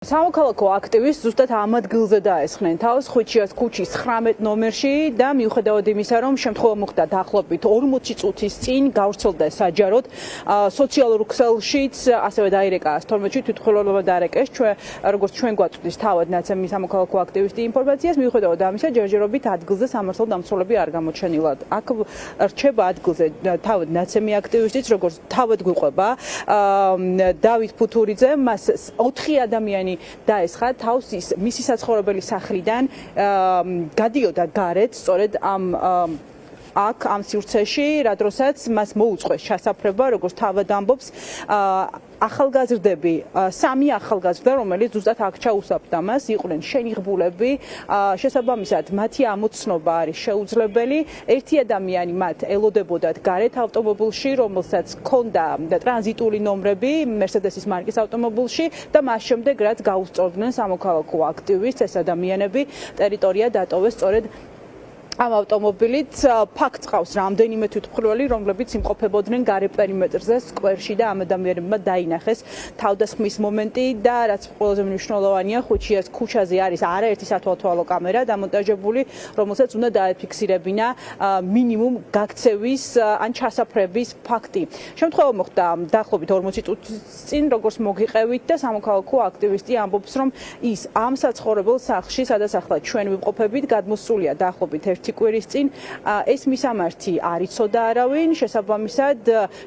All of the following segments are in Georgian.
სამოქალაქო აქტივისტს ზუსტად ამ ადგილზე დაესხნენ თავს ხვიჩიას ქუჩის 19 ნომერში და მიუხედავად იმისა, რომ შემთხვევა მოხდა დაახლოებით 40 წუთის წინ გავრცელდა საჯაროდ სოციალურ ქსელშიც, ასევე დაირეკა 12-ში თვითმხილველობა დაარეკეს როგორც ჩვენ გვაწვდის თავად ნაცემი სამოქალაქო აქტივისტი ინფორმაციას, მიუხედავად ამისა, ჯერჯერობით ადგილზე სამართალდამცველები არ გამოჩენილად. აქ რჩება ადგილზე თავად ნაცემი აქტივისტიც, როგორც თავად გვიყვება დავით ფუთურიძე, მას 4 ადამიანი დაესხა თავს მისი საცხოვრებელი სახლიდან გადიოდა გარეთ სწორედ ამ სივრცეში, რა დროსაც მას მოუწყვეს ჩასაფრება, როგორც თავად ამბობს ახალგაზრდები, 3 ახალგაზრდა, რომელიც ზუსტად აქ ჩაუსაფრდა მას, იყვნენ შენიღბულები, შესაბამისად მათი ამოცნობა არის შეუძლებელი. ერთი ადამიანი მათ ელოდებოდათ გარეთ ავტომობილში, რომელსაც ჰქონდა ტრანზიტული ნომრები მერსედესის მარკის ავტომობილში და მას შემდეგ რაც გაუსწორდნენ სამოქალაქო აქტივისტს, ეს ადამიანები ტერიტორია დატოვეს სწორედ ამ ავტომობილით. ფაქტს ყავს რამდენიმე თვითმხილველი, რომლებიც იმყოფებოდნენ გარე პერიმეტრზე, სკვერში და ამ ადამიანებმა დაინახეს თავდასხმის მომენტი და რაც ყველაზე მნიშვნელოვანია, ხვიჩიას ქუჩაზე არის არაერთი სათვალთვალო კამერა დამონტაჟებული, რომელსაც უნდა დაეფიქსირებინა მინიმუმ გაქცევის ან ჩასაფრების ფაქტი. შემთხვევა მოხდა დაახლოებით 40 წუთის წინ, როგორც მოგიყევით და სამოქალაქო აქტივისტი ამბობს, რომ ის ამ საცხოვრებელ სახლში, სადაც ახლა ჩვენ ვიმყოფებით, გადმოსულია დაახლოებით 1 კვირის წინ, ეს მისამართი არ იცოდა არავინ, შესაბამისად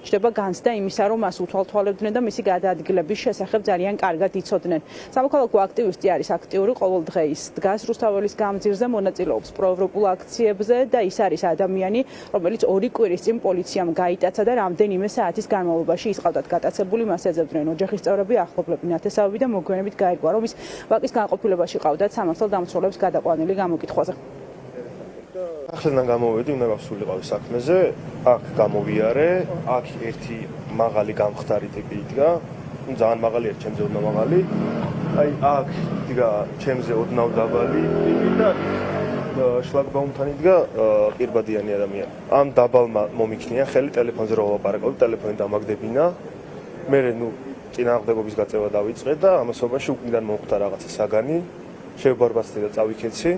ჩნდება განცდა იმისა, რომ მას უთვალთვალებდნენ და მისი გადაადგილების შესახებ ძალიან კარგად იცოდნენ. სამოქალაქო აქტივისტი არის აქტიური, ყოველდღე ის დგას რუსთაველის გამზირზე, მონაწილეობს პროევროპულ აქციებზე და ის არის ადამიანი, რომელიც 2 კვირის წინ პოლიციამ გაიტაცა და რამდენიმე საათის განმავლობაში ის ყავდათ გატაცებული, მას ეძებდნენ ოჯახის წევრები, ახლობლები, ნათესავები და მოგვიანებით გაირკვა, რომ ის ვაკის განყოფილებაში ყავდათ სამართალდამცველებს გადაყვანილი გამოკითხვაზე. Ახლიდან გამოვედი, უნდა გავსულიყავი საქმეზე, აქ გამოვიარე, აქ ერთი მაღალი გამხდარი ტიპი იდგა, ძალიან მაღალი არის, ჩემზე ოდნავ მაღალი, აი აქ იდგა ჩემზე ოდნავ დაბალი ტიპი და შლაგბაუმთან იდგა პირბადიანი ადამიანი. ამ დაბალმა მომიქნია ხელი ტელეფონზე რო ვლაპარაკობ, ტელეფონი დამაგდებინა, მე წინააღმდეგობის გაწევა დავიწყე და ამასობაში უკიდან მომხდა რაღაცა საგანი, შევბარბაცდი და წავიქეცი.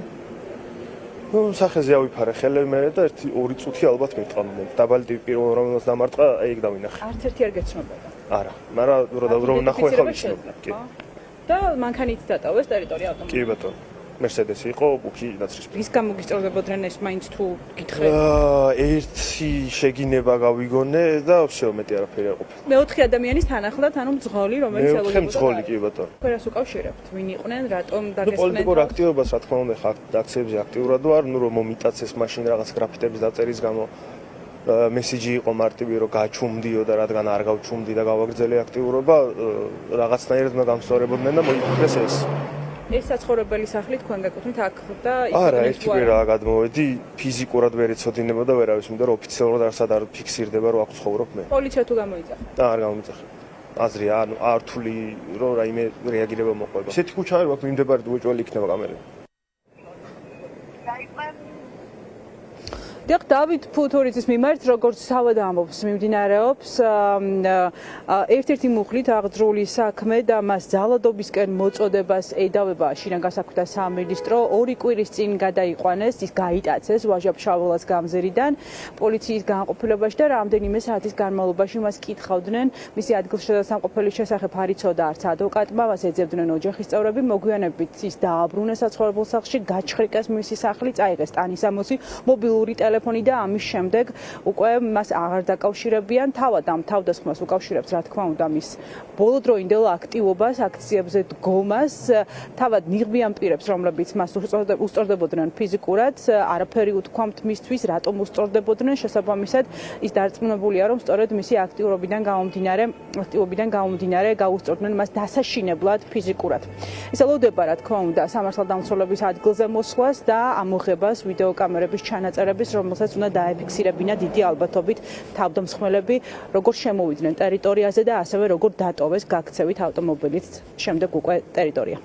სახეზე ავიფარე ხელები მე და 1-2 წუთი ალბათ მეტყავდნენ. დაბალი ტიპი პირველ რომელსაც დამარტყა, აი ეგ დავინახე. არც ერთი არ გეცნობოდა. არა, მაგრამ რო ვნახო ახლა ვიცნობ. კი. და მანქანით დატოვეს ტერიტორია ავტომობილში. კი ბატონო. მერსედესი იყო, ბუქი ნაცრისფერი. ის გამოგისწორდებოდნენ ეს მაინც თუ გითხრათ? ერთი შეგინება გავიგონე და всё მეტი არაფერი არ ყოფილა. მეოთხე ადამიანის თანახმად, ანუ მძღოლი, რომელიც მეოთხე მძღოლი კი ბატონო. ყველას უკავშირებთ, ვინ იყვნენ, რატომ ნუ დაგესხნენ? პოლიტიკურ აქტივობას რა თქმა უნდა ხა აქციებზე აქტიურად ვარ, ნუ რომ მომიტაცეს მაშინ რაღაც გრაფიტების დაწერის გამო მესიჯი იყო მარტივი რომ გაჩუმდიო და რადგან არ გავჩუმდი და გავაგრძელე აქტიურობა, რაღაცნაირად უნდა გამსწორებოდნენ და მოიფიქრეს ეს. ეს საცხოვრებელი სახლი თქვენ გეკუთვნით აქ და არა, ერთი კვირაა გადმოვედი, ფიზიკურად ვერ ეცოდინება და ვერავის, იმიტომ რომ ოფიციალურად არსად არ ფიქსირდება რომ აქ ცხოვრობ მე. პოლიცია თუ გამოიძახა? არ გამოიძახა. აზრია, ანუ ართული რომ რაიმე რეაგირება მოყვება. ესეთი ქუჩა არ ვაქვს, მიმდებარე უეჭველი იქნება კამერები. დავით ფუთურიძის მიმართ, როგორც თავად ამბობს, მიმდინარეობს ერთ-ერთი მუხლით აღძრული საქმე და მას ძალადობისკენ მოწოდებას ედავება შინაგან გასაქმეთა სამინისტრო. 2 კვირის წინ გადაიყვანეს, ის გაიტაცეს ვაჟა-ფშაველას გამზირიდან პოლიციის განყოფილებაში და რამდენიმე საათის განმავლობაში მას კითხავდნენ. მისი ადგილსამყოფელის შესახებ არ იცოდა არც ადვოკატმა, მას ეძებდნენ ოჯახის წევრები, მოგვიანებით ის დააბრუნეს საცხოვრებელ სახლში, გაჩხრიკეს მისი სახლი, წაიღეს ტანისამოსი, მობილური ტელეფონი და ამის შემდეგ უკვე მას აღარ დაკავშირებიან. თავად ამ თავდასხმას უკავშირებს, რა თქმა უნდა, მის ბოლოდროინდელ აქტივობას, აქციებზე დგომას, თავად ნიღბიან პირებს, რომლებიც მას უსწორდებოდნენ ფიზიკურად, არაფერი უთქვამთ მისთვის, რატომ უსწორდებოდნენ, შესაბამისად ის დარწმუნებულია, რომ სწორედ მისი აქტივობიდან გამომდინარე გაუსწორდნენ მას დასაშინებლად ფიზიკურად. ის ელოდება, რა თქმა უნდა, სამართალდამცველების ადგილზე მოსვლას და ამოღებას ვიდეოკამერების ჩანაწერების, რომელსაც უნდა დაეფიქსირებინა დიდი ალბათობით თავდამსხმელები, როგორ შემოვიდნენ ტერიტორიაზე და ასევე როგორ დატოვეს გაქცევით ავტომობილით შემდეგ უკვე ტერიტორია.